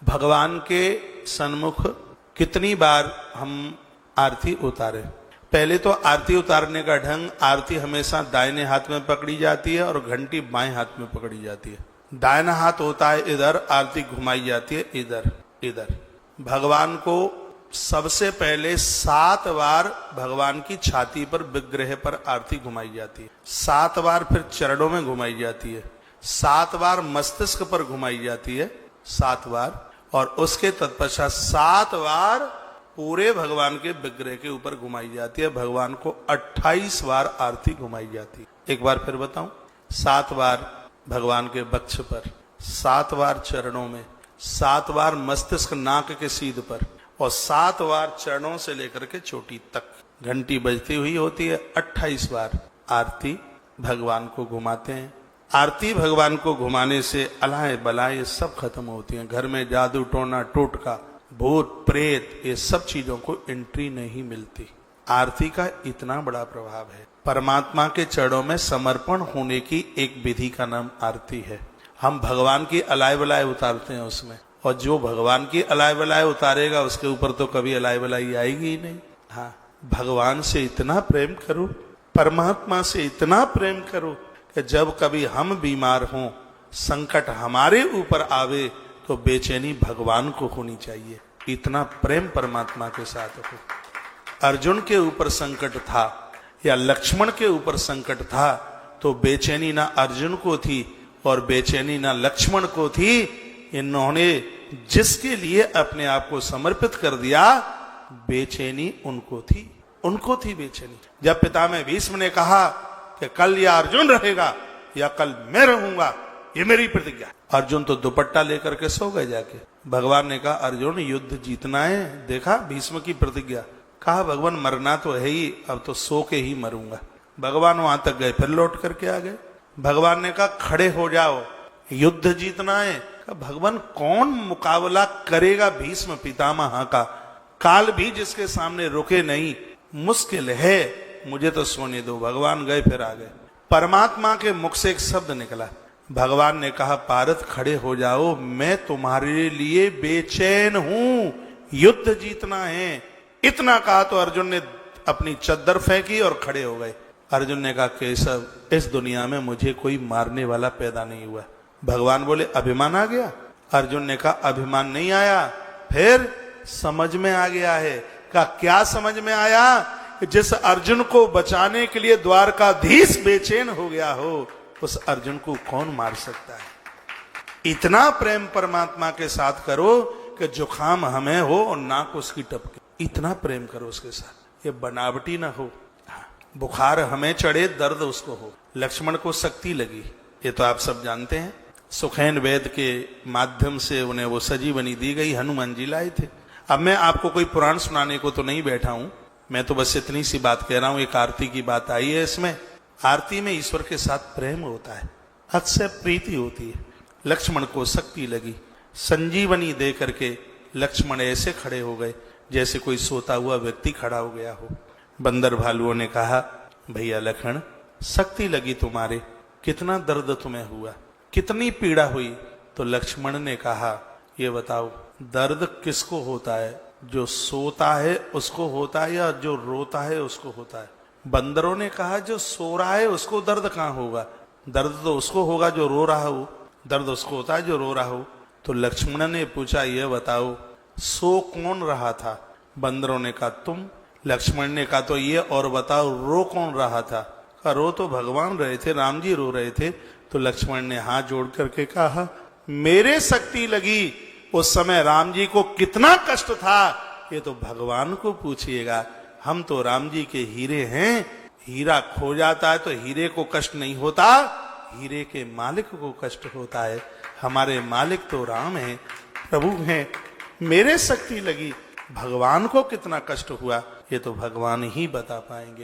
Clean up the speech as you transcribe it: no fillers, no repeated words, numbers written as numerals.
भगवान के सन्मुख कितनी बार हम आरती उतारे। पहले तो आरती उतारने का ढंग, आरती हमेशा दाहिने हाथ में पकड़ी जाती है और घंटी बाएं हाथ में पकड़ी जाती है। दाहिना हाथ होता है इधर, आरती घुमाई जाती है इधर इधर। भगवान को सबसे पहले 7 बार भगवान की छाती पर, विग्रह पर आरती घुमाई जाती है। 7 बार फिर चरणों में घुमाई जाती है। 7 बार मस्तिष्क पर घुमाई जाती है, 7 बार। और उसके तत्पश्चात 7 बार पूरे भगवान के विग्रह के ऊपर घुमाई जाती है। भगवान को 28 बार आरती घुमाई जाती है। एक बार फिर बताऊं, 7 बार भगवान के वक्ष पर, 7 बार चरणों में, 7 बार मस्तिष्क नाक के सीध पर, और 7 बार चरणों से लेकर के चोटी तक घंटी बजती हुई होती है। 28 बार आरती भगवान को घुमाते हैं। आरती भगवान को घुमाने से अलाए बलाए सब खत्म होती हैं। घर में जादू टोना टोटका भूत प्रेत ये सब चीजों को एंट्री नहीं मिलती। आरती का इतना बड़ा प्रभाव है। परमात्मा के चरणों में समर्पण होने की एक विधि का नाम आरती है। हम भगवान की अलाए बलाए उतारते हैं उसमें, और जो भगवान की अलाए बलाए उतारेगा उसके ऊपर तो कभी अलाए बलाई आएगी ही नहीं। हाँ, भगवान से इतना प्रेम करो, परमात्मा से इतना प्रेम करो कि जब कभी हम बीमार हों, संकट हमारे ऊपर आवे तो बेचैनी भगवान को होनी चाहिए। इतना प्रेम परमात्मा के साथ हो। अर्जुन के ऊपर संकट था या लक्ष्मण के ऊपर संकट था तो बेचैनी ना अर्जुन को थी और बेचैनी ना लक्ष्मण को थी। इन्होंने जिसके लिए अपने आप को समर्पित कर दिया, बेचैनी उनको थी बेचैनी। जब पितामह भीष्म ने कहा कि कल या अर्जुन रहेगा या कल मैं रहूंगा, ये मेरी प्रतिज्ञा। अर्जुन तो दुपट्टा लेकर के सो गए जाके। भगवान ने कहा अर्जुन युद्ध जीतना है। देखा भीष्म की प्रतिज्ञा। कहा भगवान मरना तो है ही, अब तो सो के ही मरूंगा। भगवान वहां तक गए, फिर लौट करके आ गए। भगवान ने कहा खड़े हो जाओ, युद्ध जीतना है। कहा भगवान कौन मुकाबला करेगा भीष्म पितामह का, काल भी जिसके सामने रुके नहीं, मुश्किल है, मुझे तो सोने दो। भगवान गए, फिर आ गए। परमात्मा के मुख से एक शब्द निकला। भगवान ने कहा पारत खड़े हो जाओ, मैं तुम्हारे लिए बेचैन हूं, युद्ध जीतना है। इतना कहा तो अर्जुन ने अपनी चद्दर फेंकी और खड़े हो गए। अर्जुन ने कहा केशव, इस दुनिया में मुझे कोई मारने वाला पैदा नहीं हुआ। भगवान बोले अभिमान आ गया। अर्जुन ने कहा अभिमान नहीं आया, फिर समझ में आ गया है। कहा क्या समझ में आया? जिस अर्जुन को बचाने के लिए द्वारकाधीश बेचैन हो गया हो, उस अर्जुन को कौन मार सकता है। इतना प्रेम परमात्मा के साथ करो कि जुखाम हमें हो और नाक उसकी टपके। इतना प्रेम करो उसके साथ, ये बनावटी ना हो। बुखार हमें चढ़े, दर्द उसको हो। लक्ष्मण को शक्ति लगी, ये तो आप सब जानते हैं। सुखैन वेद के माध्यम से उन्हें वो सजीवनी दी गई, हनुमान जी लाए थे। अब मैं आपको कोई पुराण सुनाने को तो नहीं बैठा हूं, मैं तो बस इतनी सी बात कह रहा हूं। एक आरती की बात आई है इसमें। आरती में ईश्वर के साथ प्रेम होता है, अतिशय प्रीति होती है। लक्ष्मण को शक्ति लगी, संजीवनी दे करके लक्ष्मण ऐसे खड़े हो गए जैसे कोई सोता हुआ व्यक्ति खड़ा हो गया हो। बंदर भालुओं ने कहा भैया लखन, शक्ति लगी तुम्हारे, कितना दर्द तुम्हें हुआ, कितनी पीड़ा हुई? तो लक्ष्मण ने कहा ये बताओ दर्द किसको होता है, जो सोता है उसको होता है या जो रोता है उसको होता है? बंदरों ने कहा जो सो रहा है उसको दर्द कहाँ होगा, दर्द तो उसको होगा जो रो रहा हो, दर्द उसको होता है जो रो रहा हो। तो लक्ष्मण ने पूछा ये बताओ सो कौन रहा था? बंदरों ने कहा तुम। लक्ष्मण ने कहा तो ये और बताओ रो कौन रहा था? कहा रो तो भगवान रहे थे, राम जी रो रहे थे। तो लक्ष्मण ने हाथ जोड़ करके कहा मेरे शक्ति लगी, उस समय राम जी को कितना कष्ट था ये तो भगवान को पूछिएगा। हम तो राम जी के हीरे हैं, हीरा खो जाता है तो हीरे को कष्ट नहीं होता, हीरे के मालिक को कष्ट होता है। हमारे मालिक तो राम हैं, प्रभु हैं। मेरे शक्ति लगी, भगवान को कितना कष्ट हुआ ये तो भगवान ही बता पाएंगे।